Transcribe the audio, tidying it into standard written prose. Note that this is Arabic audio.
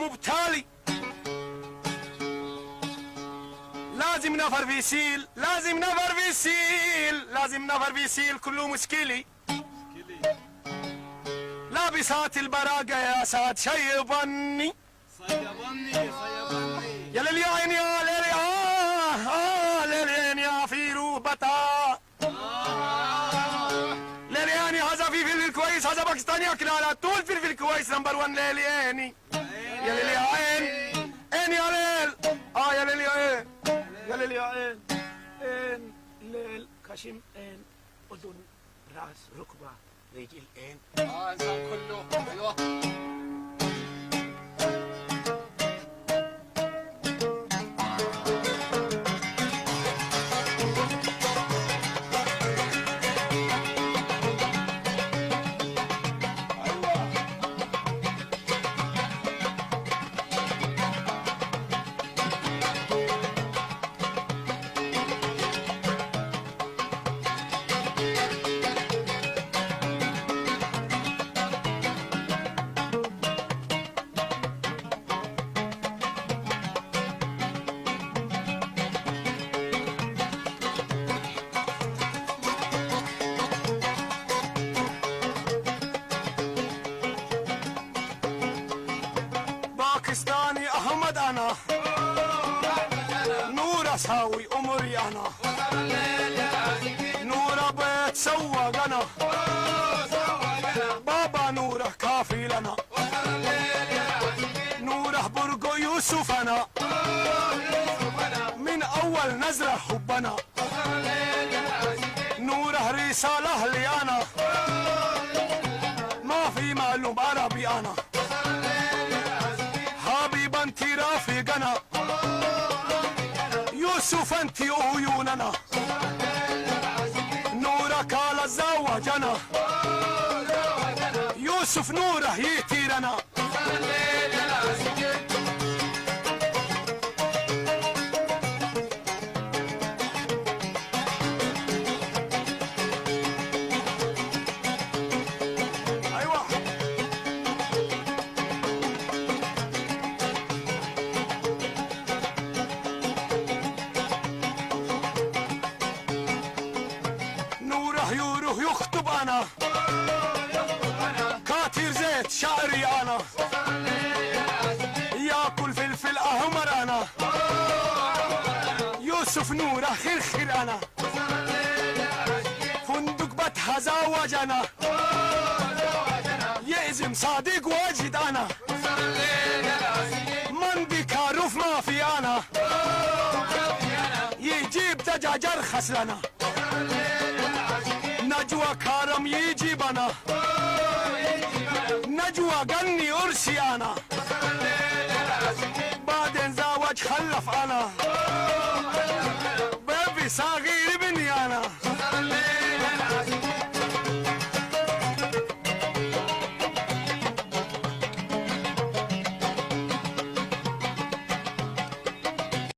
مبتالي، لازم نفر بيسيل، لازم نفر بيسيل، لازم نفر بيسيل، كله مشكلي. لابسات البراقة يا ساد شيبني، صيبني صيبني يا ليل يا عين يا ليل ليل يا في روبتا ليل يعني هذا في فلفل كويس، هذا باكستاني اكل على طول فلفل كويس نمبر 1 ليل يعني يا ليل يا عين عين يا ليل يا ليل يا عين يا ليل يا عين عين ليل كشم عين اذن راس ركبه رجل عين انسان كله ايوه. باكستاني احمد انا نور اساوي امري انا نور بيت سوق انا بابا نوره كافي لنا نوره برقو يوسف انا من اول نزله حبنا نوره رساله لي انا ما في معلوم عربي انا حبيب انت رافقنا يوسف انت عيوننا نورك على زوجنا يوسف نوره يتيرنا يروح يخطب انا كاتر زيت شعري انا ياكل فلفل احمر انا يوسف نوره خرخر انا فندق بتهزوج انا يأزم صادق واجد انا مندي كاروف ما في انا يجيب دجاج ارخص لنا نجوى كارم يجيب انا نجوى قني ارسي انا بعدين زواج خلف انا